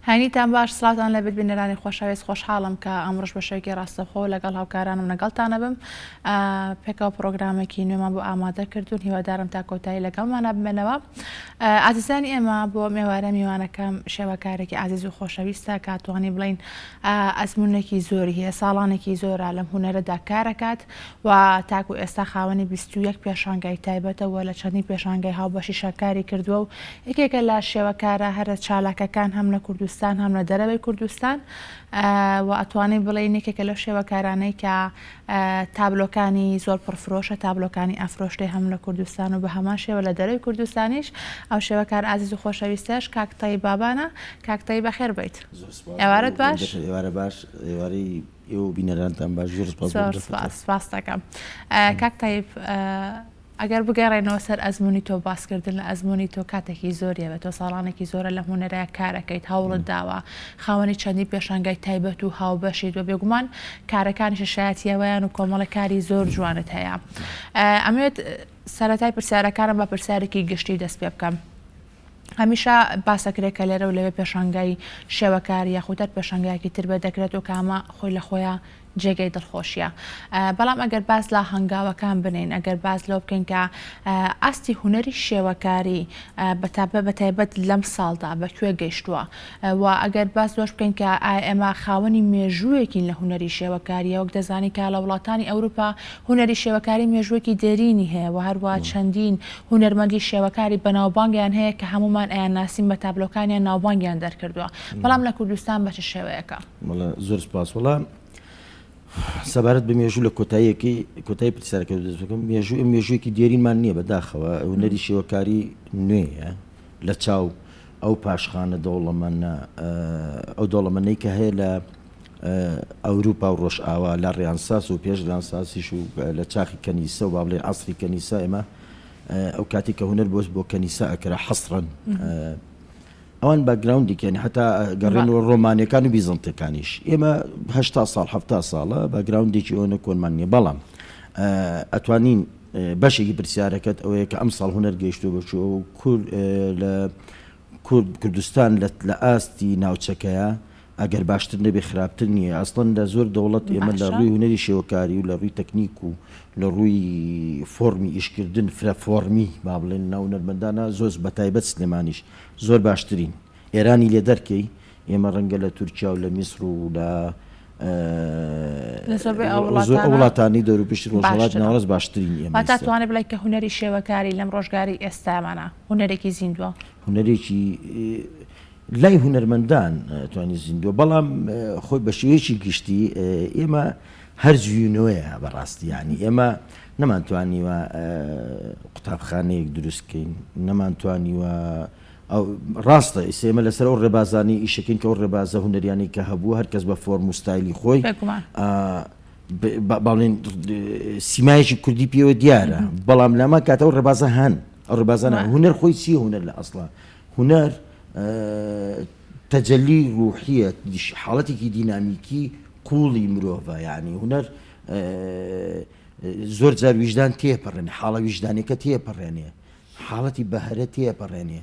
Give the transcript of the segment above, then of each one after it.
هەنیتان باش سڵاتان لەبێت بینەرانی خۆشەویست خۆشحاڵم کە ئەمڕۆژ بە شێوەیەکی ڕاستەوخۆ لەگەڵ هاوکارانم لەگەڵتانە بم پێکەوە پرۆگرامێکی نوێمان بۆ ئامادە کردوون هیوادارم تا کۆتایی لەگەڵمانە بمێنەوە. ئازیزانی ئێمە بۆ مێوارە میوانەکەم شێوەکارێکی ئازیز و خۆشەویستە کاتوانی بڵین ئەزمونێکی زۆری هەیە ساڵانێکی زۆرە لەم هونەرەدا کارەکات و تاکو ئێستا خاوەنی 21 پێشانگای تایبەتەوە لە چەندی پێشانگای هاوبەشی شەکاری کردووە و یەکێکە لە شێوەکارە هەرە چالاکەکان هەم لە کوردستان هەم لە دەرەوەی کوردستان و ئەتوانێت بڵێن یەکێکە لەو شێوەکارانەی کە تابلۆکانی زۆر پرفرۆشە تابلۆکانی ئەفرۆشتێ هەم لە کوردستان و بە هەمان شێوە لە دەرەوەی کوردستانیش ئەو شێوەکار ئازیز و خۆشەویستەش کاکتای بابانە کاکتای بەخێر بیت ئێوارەت باش ئێوارە باش ئێوارەی ئێوە بینەرانتان باش سپاس دەکەم کاکتای ئەگەر بگەڕێنەوە سەر ئەزمموی تۆ باسکردن لە ئەزمموی تۆ کاتێکی زۆریە بە تۆ ساڵانێکی زۆرە لە هوەرەیە کارەکەیت هەوڵت داوە خاوەنی چەندی پێشانگای تایبەت و هاوبەشیت وە بێگومان کارەکانی شایەتیەوەیان و کۆمەڵە کاری زۆر جوانت هەیە. ئەمەوێت سەرەتای پرسیارەکانم بە پرسیارێکی گشتی دەست پێ بکەم. هەمیشە باسەکرێکە لێرە و لەوێ پێشانگای شێوەکار یاخودەر پێشانگایەکی تر بە دەکرێت و کامە خۆی لە خۆیان جێگەی دڵخۆشیە. بەڵام ئەگەر باز لە هەنگاوەکان بنین ئەگەر باز لەو بکەین کە ئاستی هوەری شێوەکاری بە تایبەت لەم ساڵدا بەکوێ گەیشتووە و ئەگەر باز دۆش بکەین کە ئێمە خاوەنی مێژوویەکین لە هوەری شێوەکاریە وەک دەزانی کا لە وڵاتانی ئەوروپا هوەری شێوەکاری مێژوویەکی دێرینی هەیە و هەروە چەندین هوەرمەندی شێوەکاری بەناوبانگیان هەیە کە هەمومان ئەیان ناسیم بە تابلۆکانیان ناوبانگیان دەرکردووە بەڵام لە کوردستان بە چ شێوەیەکە؟ زۆر سپاس وەڵام سەبارەت بە مێژوو لە کۆتایی پرسیارەکە دەست بکەم مێژوویەکی دیێرینمان نییە بەداخەوە هوەری شێوەکاری نوێیە لە چاو ئەو پاشخانە دەوڵەمەندە ئەو دەوڵەمەندەی کە هەیە لە ئەوروپا و ڕۆژئاوا لە ڕێیانساس و پێش ڕێیانساسیش و لە چاخی کەنیسە و با بڵێ عەسری کەنیسە ئێمە ئەو کاتی کە هونەر بۆ کەنیسە ئەکرا حەسرەن ئەوان باگراوندێکیان هەتا گەڕێنەوە ڕۆمانیەکان و بیزنتەکانیش ئێمە 80 ساڵ 70 ساڵە باگراوندێکی ئەوە کۆنمان نییە بەڵام ئەتوانین بەشێکی پرسیارەکەت ئەوەیە کە ئەم ساڵ هونەر گەیشتووە بچووە و کوردستان لە ئاستی ناوچەکەیە ئەگەر باشتر نەبێ خراپتر نییە ئەسڵەن لە زۆر دەوڵەت ئێمە لە ڕووی هونەری شێوەکاری و لە ڕووی تەکنیک و لە ڕووی فۆرمی ئیشکردن فرەفۆرمی با بڵێن ناو هونەرمەندانە زۆر بەتایبەت سلێمانیش زۆر باشترین ئێرانی لێ دەرکەی ئێمە ڕەنگە لە تورکیا و لە میسر و لە وڵاتانی دەوروپشت ڕۆژهەڵاتی ناوەڕاست باشترین ئێمە تا توانێت بڵێ کە هونەری شێوەکاری لەم ڕۆژگاری ئێستامانە هونەرێکی زیندووە هونەرێکی لای هونەرمەندان توانی زیندووە بەڵام خۆی بە شێوەیەکی گشتی ئێمە هەر جوێنەوەیە بەڕاستی ینی ئێمە نەمانتوانیوە قوتابخانەیەک دروستکەین نەمانتوانیوە ڕاستە ئێمە لەسەر ئەو ڕێبازانی ئیشەکەین کە ئەو ڕێبازە هونەریانی کە هەبوو هەرکەس بە فۆرم و ستایلی خۆی باڵێن سیمایەکی کوردی پێوە دیارە بەڵام لەمە کاتە ئەو ڕێبازە هەن ئەو ڕێبازانە هونەر خۆی چیە هونەر لە ئەسڵا هونەر تەجەلی ڕوحیە حاڵەتێکی دینامیکی قوڵی مرۆڤە یعنی هونەر زۆر جار ویژدان تێپەڕێنێ حاڵە ویژدانێکە تێپەڕێنێ حاڵەتی بەهرە تێپەڕێنێ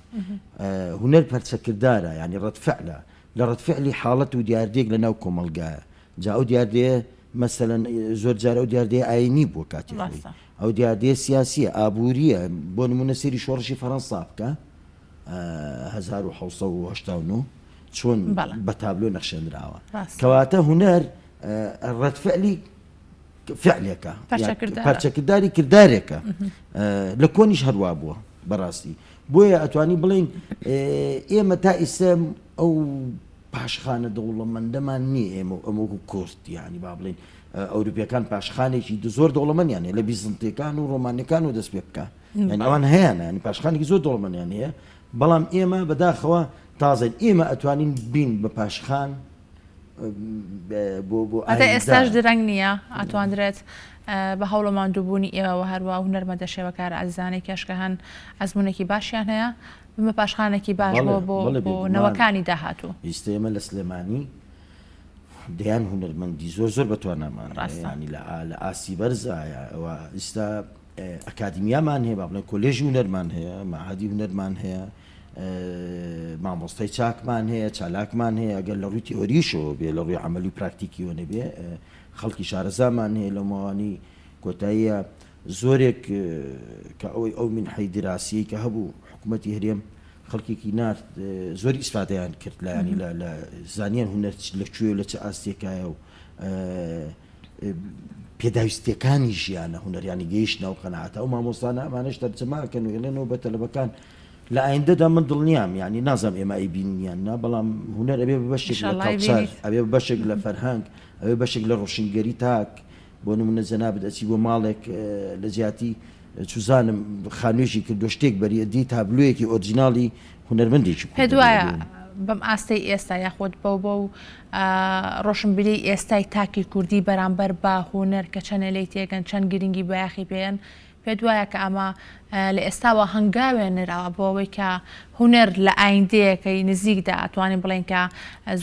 هونەر پەرچەکردارە ینی ڕەتفعلە لە ڕەتفعلی حاڵەت و دیاردێک لە ناو کۆمەلگایە جا ئەو دیاردەیە مەسەلەن زۆر جار ئەو دیاردەیە ئاینی بووە کاتی خۆی ئەو دیاردەیە سیاسیە ئابووریە بۆ نمونە سێری شۆڕشی فەڕەنسا بکە 1970 چۆن بە تابلۆ نەخشێنراوە کەواتە هونەر ڕەتفعلی فعلێکە پەرچەکرداری کردارێکە لە کۆنیش هەروە بووە بەڕاستی بۆیە ئەتوانی بڵین ئێمە تا ئیسە ئەو پاشخانە دەوڵەمەندەمان نییە ئێمە ئەمەکو کورد ینی با بڵین ئەوروپیەکان پاشخانێکی زۆر دەوڵەمەندیانێ لە بیزنتیەکان و ڕۆمانیەکان و دەست پێ بکە یعنی ئەوان هەیەە ینی پاشخانێکی زۆر دەوڵەمەندیان هەیە بەڵام ئێمە بەداخەوە تازەن ئێمە ئەتوانین بین بە پاشخان ئەتە ئێستاش درەنگ نییە ئەتواندرێت بە هەوڵە ماندووبوونی ئێوە هەروە هونەرمەندە شێوەکار ئازیزانەی کەشکە هەن ئەزمونێکی باشیان هەیە بمە پاشخانێکی باش بۆ نەوەکانی داهاتوو ئێمە لە سلێمانی دەیان هونەرمەندی زۆر بەتوانامان ڕاستانی لە ئاسی بەرزایە ئەوە ئێستا ئەکادمیامان هەیە با بڵێن کۆلێژی هونەرمان هەیە مەعهەدی هونەرمان هەیە مامۆستای چاکمان هەیە چالاکمان هەیە ئەگەر لە ڕووی تیۆریشەوە بێ لە ڕووی عملی پراکتیکیەوە نەبێ خەڵکی شارەزامان هەیە لە ماوانی کۆتاییە زۆرێک کە ئەوەی ئەو منحەی دراسی کە هەبوو حکوومەتی هەرێم خەڵکێکی نارد زۆری ئیسفادەیان کرد لە ینی لە زانیان هونەر لەکوێ لە چه ئاستێکایە و پێداویستیەکانی ژیانە هونەریانی گەیشتنە و قەناعەتە ئەو مامۆستانە ئەمانەش دەرجەماکەن و هێڵێنەوە بە تەلەبەکان لە ئایندەدا من دڵنیام یعنی نازانم ئێمە ئەیبینیان نا بەڵام هونەر ئەبێ بەشێک لە کەڵچار ئەبێ بەشێک لە فەرهەنگ ئەوێ بەشێک لە ڕۆشنگەری تاک بۆ نمونە جەنابەت ئەچی بۆ ماڵێک لە جیاتی چوزانم خانوێژی کردو شتێک بەریەدی تابلوویەکی ئۆرجیناڵی هونەرمەندێکی پێ دوایە بەم ئاستی ئێستا یاخۆت بەو ڕۆشنبیری ئێستای تاکی کوردی بەرامبەر با هونەر کە چەنە لی تێگەن چەند گرنگی بەیاخی پێیان پێ دوایە کە ئەمە لە ئێستاوە هەنگاوێنراوە بۆ ئەوەی کە هونەر لە ئایندەیەکەی نزیکدا ئەتوانین بڵێن کە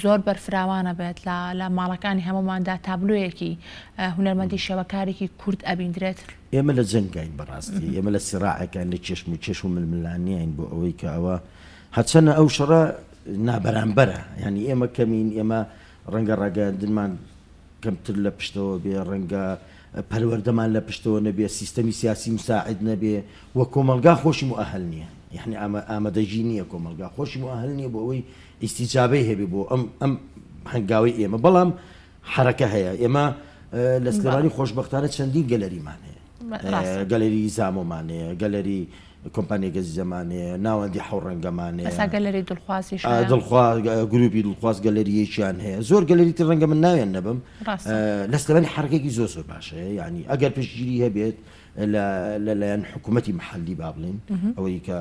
زۆر بەرفراوانە بێت لە ماڵەکانی هەموماندا تابلوویەکی هونەرمەندی شێوەکارێکی کورد ئەبیندرێت ئێمە لە جەنگین بەڕاستی ئێمە لە سراعەکان لە چێش و ململانیین بۆ ئەوەی کە ئەوە هەچەنە ئەو شەڕە نابەرامبەرە ینی ئێمە کەمین ئێمە ڕەنگە ڕاگەاندنمان کەمتر لە پشتەوە بێ ڕەنگە پەروەردەمان لە پشتەوە نەبێ سیستەمی سیاسی مساعد نەبێ وە کۆمەلگا خۆشی مؤهل نییە یعنی ئامادەژی نییە کۆمەلگا خۆشی مؤهل نییە بۆ ئەوەی ئیستیجابەی هەبێ بۆ ئەم هەنگاوی ئێمە بەڵام حرەکە هەیە ئێمە لە سلێمانی خۆشبەختانە چەندین گەلەریمان هەیە گەلەری زامۆمان هەیە گەلەری کۆمپانیەکە زەمانەیە ناوەندی حەوڕەنگەمانەیە گەلەری دڵخوازی گروپی دڵخواز گەلەریەکیان هەیە زۆر گەلەریتی ڕەنگە من ناوێن نەبم لە سلێمانی حرەکێکی زۆر باشە یعنی ئەگەر پشتگیری هەبێت لەلایەن حکوومەتی محەلی با بڵێن ئەوەی کە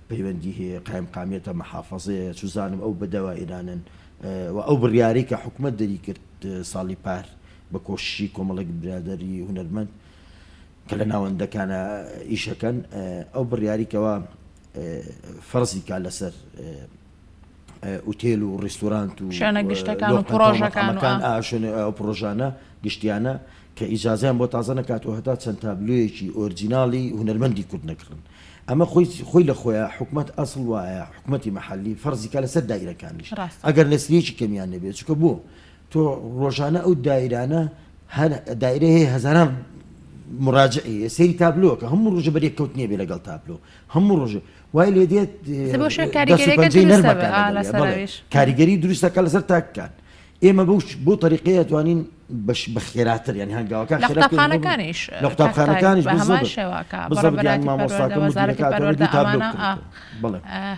پەیوەندی هەیە قایمقامێتە مەحافەزەیە چوزانم ئەو بەدەوا ئێرانن و ئەو بڕیارەی کە حکوومەت دەری کرد ساڵی پار بە کۆشی کۆمەڵێک برادەری هونەرمەند کە لە ناوەندەکانە ئیشەکەن ئەو بڕیاریکەوە فەرزی کا لەسەر ئوتێل و ڕێستورانت و شانە گشتەکان و پرۆژەکان ئەو پرۆژانە گشتیانە کە ئیجازیان بۆ تازە نەکاتەوە هەتا چەند تابلوویەکی ئۆرجیناڵی هونەرمەندی کورد نەکردن ئەمە خۆی لە خۆیان حکوومەت ئەسڵ وایە حکوومەتی مەحەلی فەرزی کا لەسەر دایرەکانیش ئەگەر نسلێکی کەمیان نەبێت چکە بۆ تۆ ڕۆژانە ئەو دایرانە دایرە هەیە هەزاران مراجعی سەیری تابلووە کە هەموو ڕۆژە بەرێک کەوت نییە بێ لەگەڵ تابلۆ هەموو ڕۆژە وای لێ دێت کاریگەری دروستەکە لەسەر تاککان ئێمە بۆ طریقەیە توانین بە خێراتر یانی هەنگاوەکان قوتابخانەکانیش لە قوتابخانەکانیش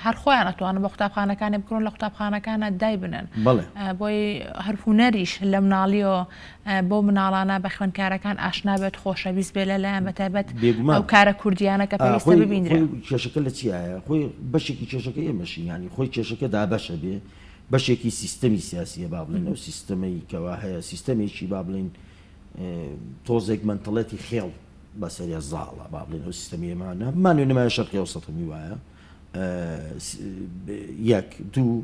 هەر خۆیان ئەتوانن بە قوتابخانەکانی بکڕن لە قوتابخانەکانە دای بنن بۆی هەر هونەریش لە مناڵیەوە بۆ مناڵانە بە خوێندکارەکان ئاشنا بێت خۆشەویست بێ لەلایەن بەتایبەت ئەو کارە کوردیانە کە پێویستە ببینرێت کێشەکە لە چیایە خۆی بەشێکی کێشەکە ئێمەشی ینی خۆی کێشەکە دابەشە بێ بەشێکی سیستەمی سیاسیە با بڵێن ئەو سیستەمەی کەوا هەیە سیستەمێکی با بڵێن تۆزێک منتەڵەتی خێڵ بەسەریە زاڵە با بڵێن ئەو سیستەمی ئێمانە مانوێ نمایە شەرقی ئەوسەتمی وایە یەک دوو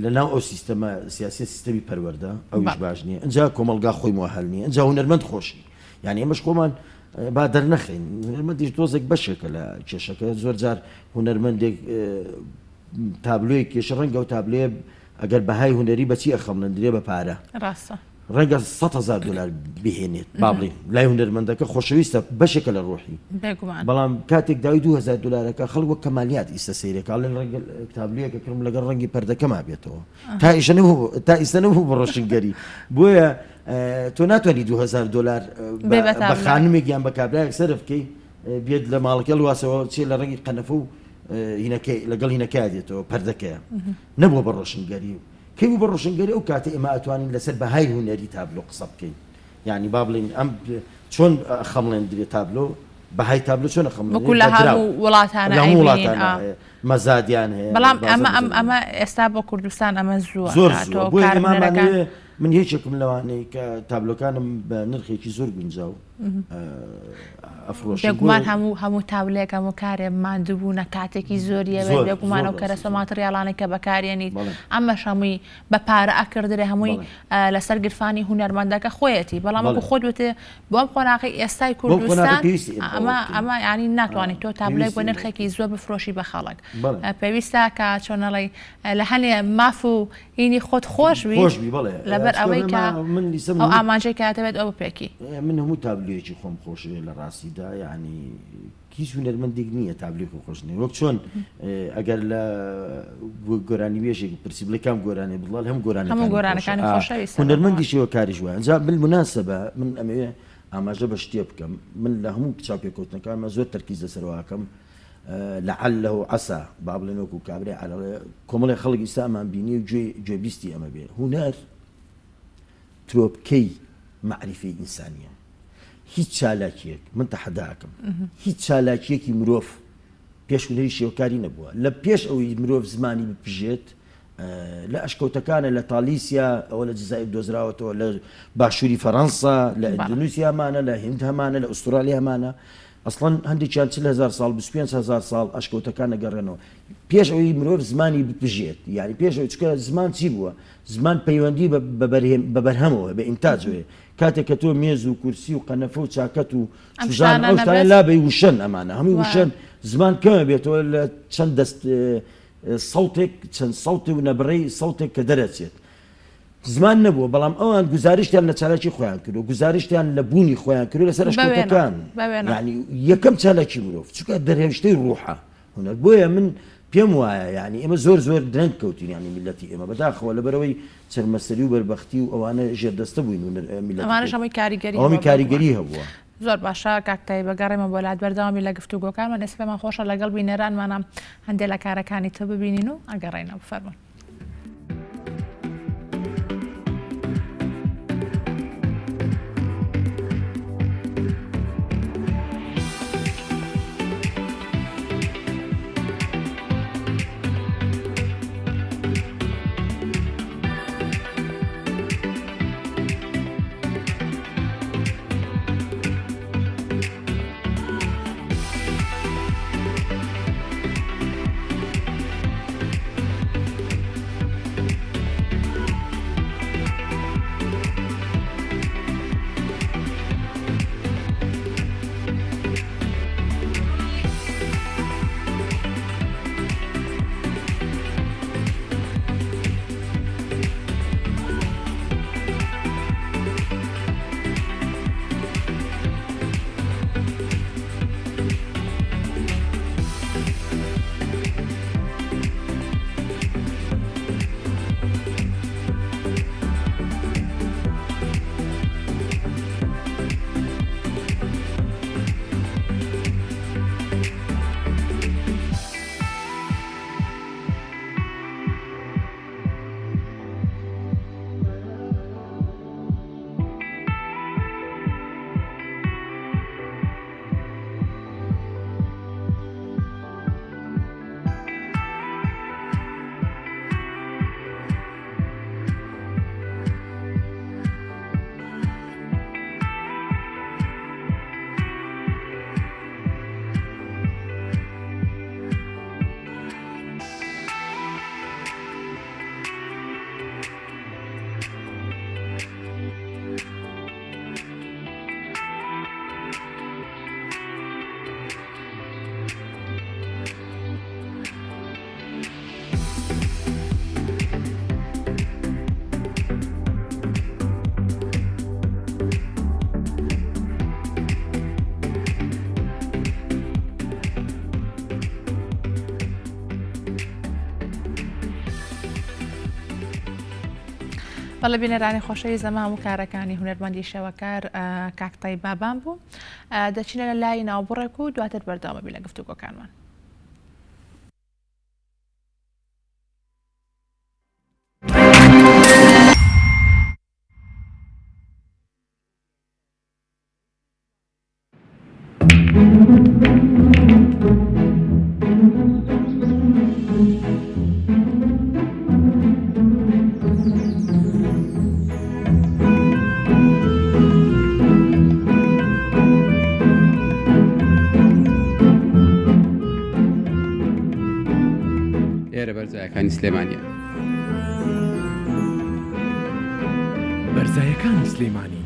لەناو ئەو سیستەمە سیاسی سیستەمی پەروەردە ئەویش باش نییە ئەنجا کۆمەلگا خۆی مؤهل نییە ئەنجا هونەرمەند خۆشی یعنی ئێمەش خۆمان با دەرنەخین هونەرمەندیش تۆزێک بەشێکە لە کێشەکە زۆر جار هونەرمەندێک تابلوی کێشە ڕەنگە و تابلێ ئەگەر بەهای هونەری بەچی ئەخەمڵندرێ بە پارە ڕەنگە 100,000 دلار بهێنێت با بڵێن لای هونەرمەندەکە خۆشەویستە بەشێکە لە ڕۆحی بەڵام کاتێک داوای 2,000 دلارەکە خەڵک وەک کەمالیات ئیسە سەیرێکا لەن ڕەنگە تابلویەکە کردم لەگەڵ ڕەنگی پەردەکەما بێتەوە تا ئیسە نەبوو بە ڕۆشنگەری بۆیە تۆ ناتوانانی 2,000 دلار بە خانمێک یان بە کابرایەک سەرف بکەی بێت لە ماڵەکە لواسەوە چێ لە ڕەنگی قەنەفە و لەگەڵ هینەکە دێتەوە پەردەکەیە نەبووە بە ڕۆشنگەری کەی بوو بە ڕۆشنگەری ئەو کاتە ئێمە ئەتوانین لەسەر بەهای هونەری تابلۆ قسە بکەین یعنی با بڵێن ئەم چۆن خەمڵێن درێت تابلۆ بەهای تابلۆ چۆن وڵاتانە مەزادیان هەیە بەڵام ئەمە ئێستا بۆ کوردستان ئەمە زۆر من هیچێکم لەوانەیە کە تابلۆکانم بە نرخێکی زۆر گونجاو ئەفرۆشی بێگومان هەموو تاولێک هەموو کارێ ماندووبوونە کاتێکی زۆریە بێگومانە و کەرەسە ماتریاڵانێک کە بەکارێنیت ئەمەش هەمووی بە پارە ئەکردرێ هەمووی لەسەر گرفانی هونەرمەندەکە خۆیەتی بەڵام وەکو خۆت وتێ بۆم قۆناغی ئێستای کوردستان ئەمە ینی ناتوانێت تۆ تابلێک بۆ نرخێکی زۆر بفرۆشی بە خەڵک پێویستە کە چۆنەڵی لە هەنێ ماف و هینی خۆت خۆشبی لەبەر ئەوەی کە ئەو ئامانجەی کاتەبێت ئەو بپێکی من هەموو تابلوێکی خۆم خۆشێ لە ڕاستیدا یعنی هیچ هونەرمەندێک نییە تابلێک و خۆشنی وەک چۆن ئەگەر لە گۆرانی وێژێک پرسی بڵێ کام گۆرانێ بڵال هەم گۆرانەکانی خۆشەویست هونەرمەندی شێوە کاریش وایە ئەنجا بالمناسبە من ئەمەوێ ئاماژە بە شتێ بکەم من لە هەموو چاوپێکەوتنەکانمە زۆر تەرکیز لەسەرواکەم لعله عسى باب لنوكو كابري على كومل خلق إسامان بيني وجوي بيستي أما بيه هناك تروبكي معرفة إنسانية هیچ چالاکیەک من تەحەداکەم هیچ چالاکیەکی مرۆڤ پێش هونەری شێوەکاری نەبووە لە پێش ئەوەی مرۆڤ زمانی بپژێت لە ئەشکەوتەکانە لە تالیسیا ئەوە لە جزائیر دۆزراوەتەوە لە باشووری فەڕەنسا لە ئیندونوسیا هەمانە لە هند هەمانە لە ئوسترالیا هەمانە ئەسڵەن هەندێکیان 40,000 ساڵ 25,000 ساڵ ئەشکەوتەکان نەگەڕێنەوە پێش ئەوەی مرۆڤ زمانی بپژێت یعنی پێش ئەوەی چکە زمان چی بووە زمان پەیوەندی بە بەرهەمەوە بە ئینتاجەوەی کاتێک کە تۆ مێز و کورسی و قەنەفە و چاکەت و سوزان ئەو شتانە لابەی وشەن ئەمانە هەمووی وشەن زمان کەمە بێتەوە لە چەند دەست سەوتێک چەند سەوتی و نەبڕەی سەوتێک کە دەرەچێت زمان نەبووە بەڵام ئەوان گزاریشتیان لە چالاکی خۆیان کرد و گزاریشتیان لە بوونی خۆیان کرد لەسەر ئەشکەوتەکان یعنی یەکەم چالاکی مرۆڤ چونکە دەرهێشتەی ڕوحە هونەر بۆیە من پێم وایە یعنی ئێمە زۆر درەنگ کەوتین ینی میلەتی ئێمە بەداخەوە لەبەرەوەی چەرمەسەری و بەربەختی و ئەوانە ژێردەستە بووین ئەمانەش هەمووی کاریگەری هەبووە زۆر باشە کاکتای بەگەڕێمە بۆ لات بەردەوامی لە گفتوگۆکانمان دەسپێمان خۆشە لەگەڵ بینەرانمانە هەندێک لە کارەکانی تۆ ببینین و ئەگەڕێنە بفەرمون بەڵێ بینەرانی خۆشەویست ئەمە هەموو کارەکانی هونەرمەندی شێوەکار کاکتای بابان بوو دەچینە لە لای ناوبڕێک و دواتر بەردەوامەبی لە گفتوگۆکانمان بەرزایەکانی سلێمانیە. بەرزایەکانی سلێمانی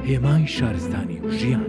هێمای شارستانی و ژیان.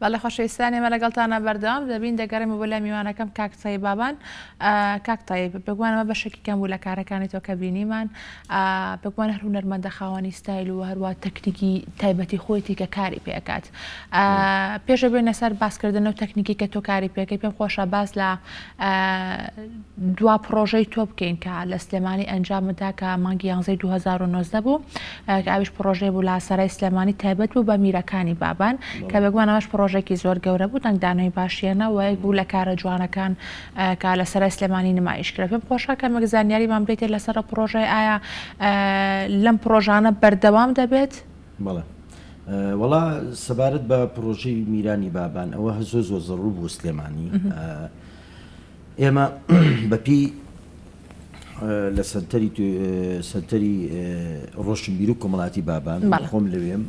بەڵێ خۆشەویستانی ئێمە لەگەڵتانە بەردەوام دەبین دەگەڕێمە بۆ لای میوانەکەم کاکتای بابان. کاکتای بگوانەمە بەشێکی کەم بوو لە کارەکانی تۆ کە بینیمان بگوانە هەر هونەرمەندە خاوەنی ستایل و هەروە تەکنیکی تایبەتی خۆیتی کە کاری پێکات. پێشە بێنە سەر باسکردن و تەکنیکی کە تۆ کاری پێەکەی پێم خۆشە باس لە دوا پرۆژەی تۆ بکەین کە لە سلێمانی ئەنجامدا کە مانگی 11 2019 بوو کە ئاویش پرۆژەی بوو لە سەرای سلێمانی تایبەت بوو بە میرەکانی بابان کە بگوانەوەش پرۆژێکی زۆر گەورە بوو دەنگدانەوەی باشیێنە و یەک بوو لە کارە جوانەکان کە لە سەرای سلێمانی نمایشکرا. پێم خۆشە کە مەگزانیاریمان بێتێ لەسەر پرۆژەی ئایا لەم پرۆژانە بەردەوام دەبێت؟ بەڵێ وەڵا سەبارەت بە پرۆژەی میرانی بابان ئەوە زۆر زۆر زەڕوو بوو سلێمانی. ئێمە بەپی لە سەنتەری ڕۆشنبیر و کۆمەڵاتی بابان خۆم لەوێم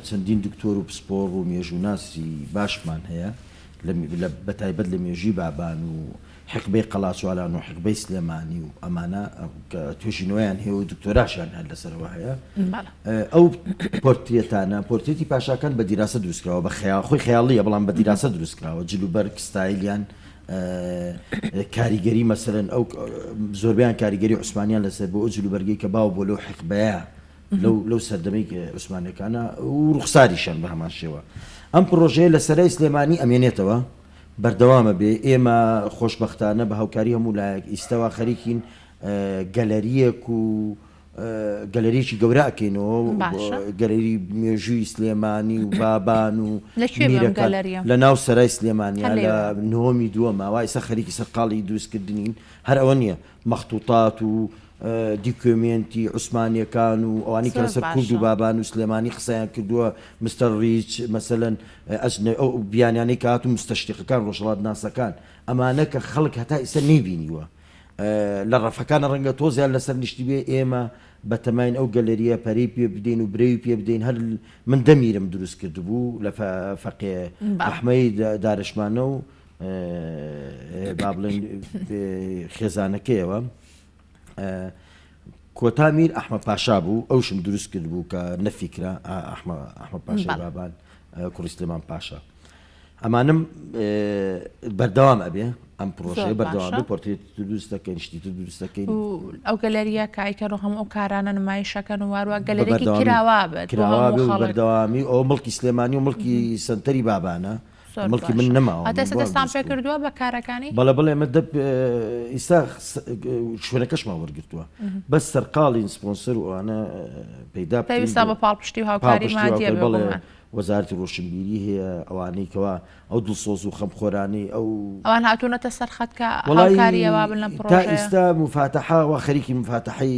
چەندین دکتۆر و پسپۆڕ و مێژووناسی باشمان هەیە بەتایبەت لە مێژووی بابان و حقبەی قەڵاچوالان و حقبەی سلێمانی و ئەمانە توێژینەوەیان هەیە و دکتۆراشیان هەر لەسەرەوە هەیە. ئەو پۆرتێتانە پۆرتێتی پاشاکان بە دیراسە دروستکراوە بە خۆی خەیاڵیە بەڵام بە دیراسە دروستکراوە جلوبەرگ ستایلیان کاریگەری مەسەرەن ئەو زۆربیان کاریگەری عوسمانیان لەسەر بۆ ئەو جلوبەرگەی کە باو بۆ لەو حقبەیە لەو سەردەمەی عوسمانەکانە و ڕوخساریشان بە هەمان شێوە. ئەم پرۆژەیە لە سەرای سلێمانی ئەمێنێتەوە بەردەوامە بێ. ئێمە خۆشبەختانە بە هاوکاری هەموو لایەک ئیستەوا خەریکین گەلەریەک و گەلەریەکی گەورەکەینەوە گەلەری مێژووی سلێمانی و بابان و لە ناو سەرای سلێمانیا لە نۆمی دووەمە وای سە خەریکی سەرقاڵی دروستکردنین هەر ئەوە نییە مەخطوطات و دیکۆمنتی عوسمانیەکان و ئەوانی کە لەسەر کورد و بابان و سلێمانی قسەیان کردووە مستەر ریچ مەسەلەن ئەو بیانیانەی کە هات و مستەشتیقەکان ڕۆژهەڵات ناسەکان ئەمانە کە خەڵک هەتا ئێستا نەیبینیوە لە ڕەفەکانە ڕەنگە تۆزیان لەسەر نیشتی بێ. ئێمە بەتەماین ئەو گەلەریە پەرەی پێ بدەین و برەوی پێ بدەین. هەر من دەمیرم دروست کرد بوو لە فەقێ ئەحمەی دارشمانە و با بڵێن خێزانەکەیەوە کۆتامیر ئەحمەد پاشا بوو ئەوشم دروست کرد بوو کە نەفیکرا ئەحمەد پاشا بابان کوڕی سلێمان پاشا. ئەمانم بەردەوام ئەبێ ئەم پرۆژەیە بەردەوام پۆرتێت دروست دەکەین شتی دروست دەکەین. ئەو گەلەریە کایکەڕ هەموو ئەو کارانە نمایشەکەن و واروە گەلەرێکی کراوا بەردەوامی ئەو مڵکی سلێمانی و مڵکی سنتەری بابانە مڵکی من نەماوە دەستان پێ کردووە بە کارەکانی بەڵێ ئێمە ئیستا شوێنەکەشمان وەرگرتووە بەس سەرقاڵی سپۆنسەر و ئەوانە پەیدا پێویستە بە پاڵپشتی و هاوکاری مادیە بڵێ وەزارەتی ڕۆشنبیری هەیە ئەوانەی کەوا ئەو دڵسۆز و خەمخۆرانی ئەوان هاتوونەتە سەرخەت کە هاوکاریەوە بن لەم پرۆژەیە. تا ئێستا مفاتەحەوە خەریکی مفاتەحەی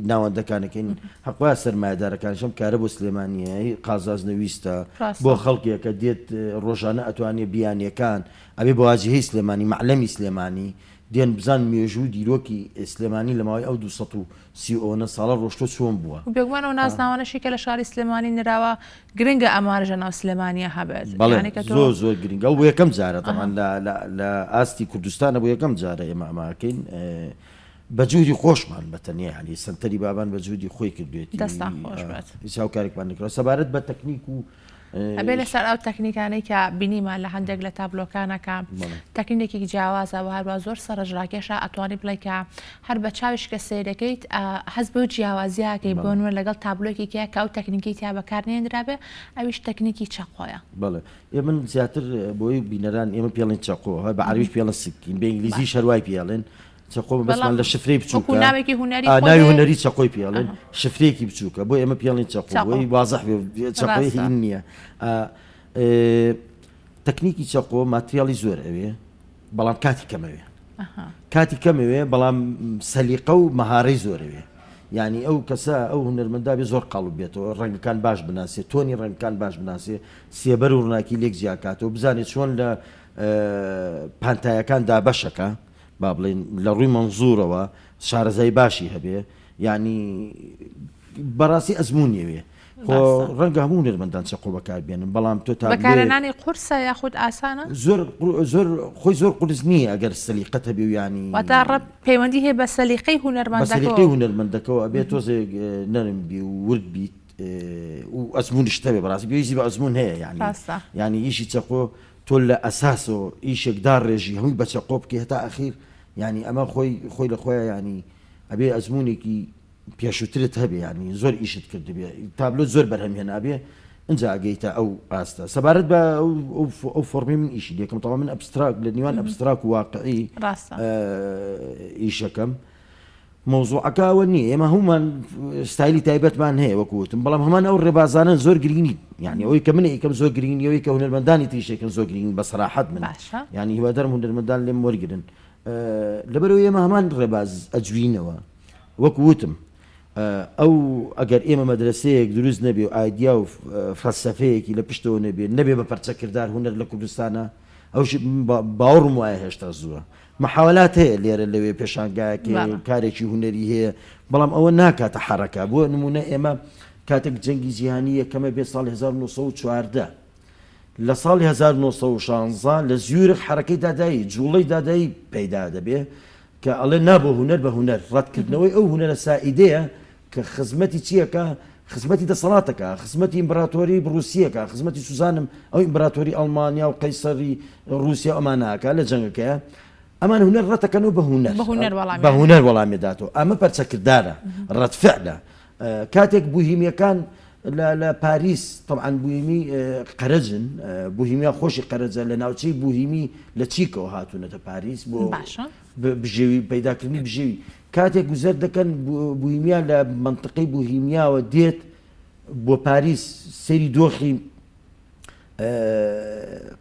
ناوەندەکانەکەین حەقوای سەرمایەدارەکانشم کارە بۆ سلێمانیایی قازاز نەویستە بۆ خەڵکیە کە دێت ڕۆژانە ئەتوانێت بیانیەکان ئەبێ بۆ واجهەی سلێمانی معلەمی سلێمانی دێن بزان مێژوو دیرۆکی سلێمانی لە ماوەی ئەو 230 ساڵە ڕۆشتۆ چۆن بووە. بێگومانەوە نازناوانەشی کە لە شاری سلێمانی نراوە گرنگە ئەمارژە ناو سلێمانیە هەبێت زۆر زۆر گرنگە و بۆ یەکەم جارە تەمان لە ئاستی کوردستانە بۆ یەکەم جارە ئێمە ئەماکەین بەجوودی خۆشمان بەتەنیا ینی سنتەری بابان بەجوودی خۆی کردوێتی دەستان خۆش بێت هاوکارێکمان نکرەوە. سەبارەت بە تەکنیک و ئەبێ لەسەر ئەو تەکنیکانەی کە بینیمان لە هەندێک لە تابلۆکانەکە تەکنیکێکی جیاوازە و هەروە زۆر سەرنجڕاکێشە ئەتوانی بڵێ کە هەر بە چاویش کە سێرەکەیت هەز بۆ جیاوازیاکەی بۆ نوێ لەگەڵ تابلۆکێکە کە ئەو تەکنیکی تیا بەکارنێنرابێ ئەویش تەکنیکی چەقۆیە. بەڵێ من زیاتر بۆی بینەران ئێمە پێڵێن چەقۆ بە عەربیش پێڵە سکین بە ئینگلیزی شەروای پێڵێن چەقۆ بەسمان لە شفرەی بچووکە ناوێکی هونەری ناوی هونەری چەقۆی پێڵێن شفرەیەکی بچووکە بۆ ئێمە پێڵێن چەقۆ بۆی وازەح چەقۆی هین نییە. تەکنیکی چەقۆ ماتریاڵی زۆر ئەوێ بەڵام کاتی کەمەوێ کاتی کەمەوێ بەڵام سەلیقە و مەهارەی زۆرەوێ یعنی ئەو کەسە ئەو هونەرمەندا بێ زۆر قاڵ بێتەوە ڕەنگەکان باش بناسێ تۆنی ڕەنگەکان باش بناسێ سێبەر و ڕووناکی لێک زیاکاتەوە بزانێت چۆن لە پانتایەکان دابەشەکە با بڵێن لە ڕووی مەنزوورەوە شارەزای باشی هەبێ یعنی بەڕاستی ئەزمونیەوێ ڕەنگە هەموو هونەرمەندان چەقۆ بەکاربێنن بەڵام تۆ تا بەکارهێنانی قورسە یاخود ئاسانە زۆر خۆی زۆر قورس نییە ئەگەر سەلیقەت هەبێ و ینی واتە ڕەت پەیوەندی هەیە بە سەلیقەی هونەرمەندەکەەوە ئەبێ تۆزێ نەرم بی و ورد بیت و ئەزمونیش هەبێ بەڕاستی پێویستی بە ئەزمون هەیە ینی ئیشی چەقۆ تۆ لە ئەساسەوە ئیشێکدا ڕێژی هەمووی بە چەقۆ بکە هەتا ئەخیر ینی ئەمە خۆی لە خۆیان ینی ئەبێ ئەزمونێکی پێشووترت هەبێ ینی زۆر ئیشت کردبێ تابلۆ زۆر بەرهەمهێنا بێ اینجا ئەگەیتە ئەو ئاستە سەبارەت بە ئەو فۆرمی من ئیشی دێکم تەواو من ئەبستراک لە نیوان ئەبستراک و واقعی ئیشەکەم مۆزوعەکە ئەوە نییە ئێمە هەمومان ستایلی تایبەتمان هەیە وەکوتم بەڵام هەمان ئەو ڕێبازانن زۆر گرنگی یعنی ئەوەی کە من ئیکەم زۆر گرنگی ئەوەی کە هونەرمەندانی تریشێکن زۆر گرنگ بە سەراحەت من ینی هیوادارم هونەرمەندان لێم وەرگرن لەبەرەوەی ئێمە هەمان ڕێباز ئەجوینەوە وەکوتم ئەو ئەگەر ئێمە مەدرسەیەک دروست نەبێ و ئایدیا و فەلسەفەیەکی لە پشتەوە نەبێ بە پەرچەکردار هونەر لە کوردستانە ئەوش باوەڕم وایە هێشتا زووە محاولات هەیە لێرە لەوێ پێشانگایەکی کارێکی هونەری هەیە بەڵام ئەوە ناکاتە حرەکە بۆ نمونە ئێمە کاتێک جەنگی جیهانی یەکەمە بێ ساڵی 1940 لە ساڵی 1916 لە زیورخ حرەکەی دادایی جوڵەی دادایی پەیدا دەبێ کە ئەڵێ نابۆ هونەر بە هونەر ڕەتکردنەوەی ئەو هونەرە سائیدەیە کە خزمەتی چیەکە خزمەتی دەسەڵاتەکە خزمەتی ئیمپراتۆری بروسیەکە خزمەتی سوزانم ئەو ئیمپراتۆری ئەڵمانیا و قەیسەری رووسیا ئەمانەکە لە جەنگەکەیە ئەمان هونەر ڕەتەکەنەوە بە هونەر وەڵامێداتەوە ئەمە پەرچەکردارە ڕەتفعلە کاتێک بوهیمیەکان لە پاریس طبعاً بوهیمی قەرەجن بوهیمیا خۆشی قەرەجە لە ناوچەی بوهیمی لە چیکەوە هاتوونەتە پاریس بۆ بژێوی پەیداکردنی بژێوی کاتێک گوزەر دەکەن بوهیمیا لە منطقەی بوهیمیاوە دێت بۆ پاریس سەیری دۆخی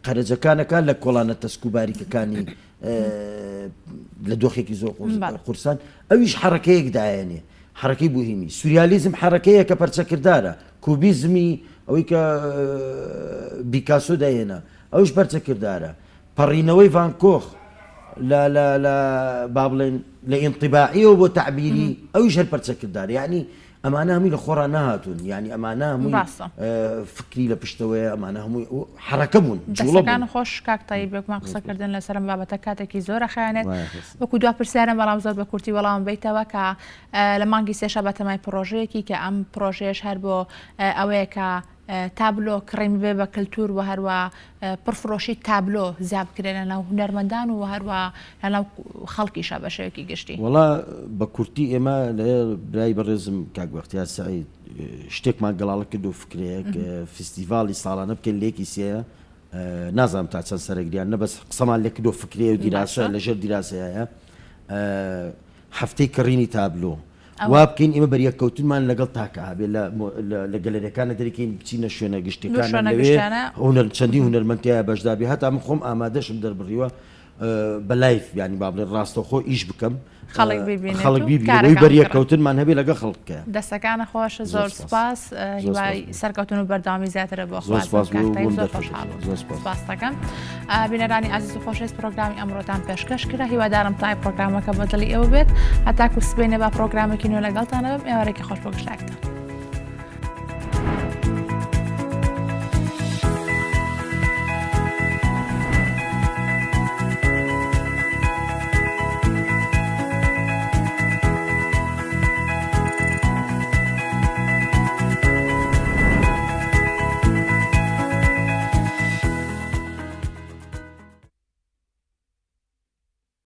قەرەجەکانەکە لە کۆڵانە تەسکوباریکەکانی لە دۆخێکی زۆر قورسان ئەویش حرەکەیەک دایێنێ حرەکەی بوهیمی سوریالیزم حرەکەیە کە پەرچەکردارە کوبیزمی ئەوەی کە بیکاسۆ دایێنە ئەوش پەرچەکردارە پەڕینەوەی ڤانکۆخ لە با بڵێن لە ئینطیباعیەوە بۆ تعبیری ئەویش هەر پەرچەکردار یعنی ئەمانە هەمووی لە خۆڕان نهاتون یعنی ئەمانە هەمووی فکری لە پشتەوەیە ئەمانە هەمووی حرەکە بوون دەستەکان خۆش کاکتایی بێکمان قسەکردن لەسەرم بابەتە کاتێکی زۆرە خیانێت وەکو دوا پرسیارم بەڵام زۆر بە کورتی وەڵام بیتەوە کە لە مانگی سێشە بەتەمای پرۆژەیەکی کە ئەم پرۆژەیەش هەر بۆ ئەوەیە کە تابلۆ کڕیم بێ بە کللتور و هەروە پرفرۆشی تابلۆ زیاب بکرێن لەناو هونەرمەندان و هەروە لەناو خەڵکیشە بە شێوەیەکی گشتی وڵا بە کورتی ئێمە لە برای بەڕێزم کاکبەختیار سەعید شتێکمان گەڵاڵە کرد و فکرەیەک فستیڤاڵی ساڵانە بکەین لێکی سێە نازانم تا چەند سەرگریان نە بەس قسەمان لێ کردو فکرەیە و دیراسە لەژێر دیراسەیە هەفتەی کڕینی تابلۆ وا بکەین ئێمە بەریەکەوتنمان لەگەڵ تاکە هەبێ لە گەلەریەکانە دەریکەین بچینە شوێنە گشتەکان لەوێ هونەر چەندی هونەرمەندیایە بەشدابی هەتا من خۆم ئامادەشم دەربڕیوە بە لایف ینی با بڵێن ڕاستەوخۆ ئیش بکەم خەڵک بیبینەوەی بەریەکەوتنمان هەبێ لەگەڵ خەڵکە دەستەکانە خۆش زۆر سپاس هیوای سەرکەوتن و بەرداوامی زیاترە بۆ سپاس دەکەم بینەرانی عەزیز و خۆشەویست پرۆگرامی ئەمڕۆتان پێشکەش کرا هیوادارم تای پرۆگرامەکە بەدڵی ئێوە بێت هەتاکو سبەینێ با پرۆگرامێکی نوێ لەگەڵتانە بم ئێوارێکی خۆش بۆ گشتاکتان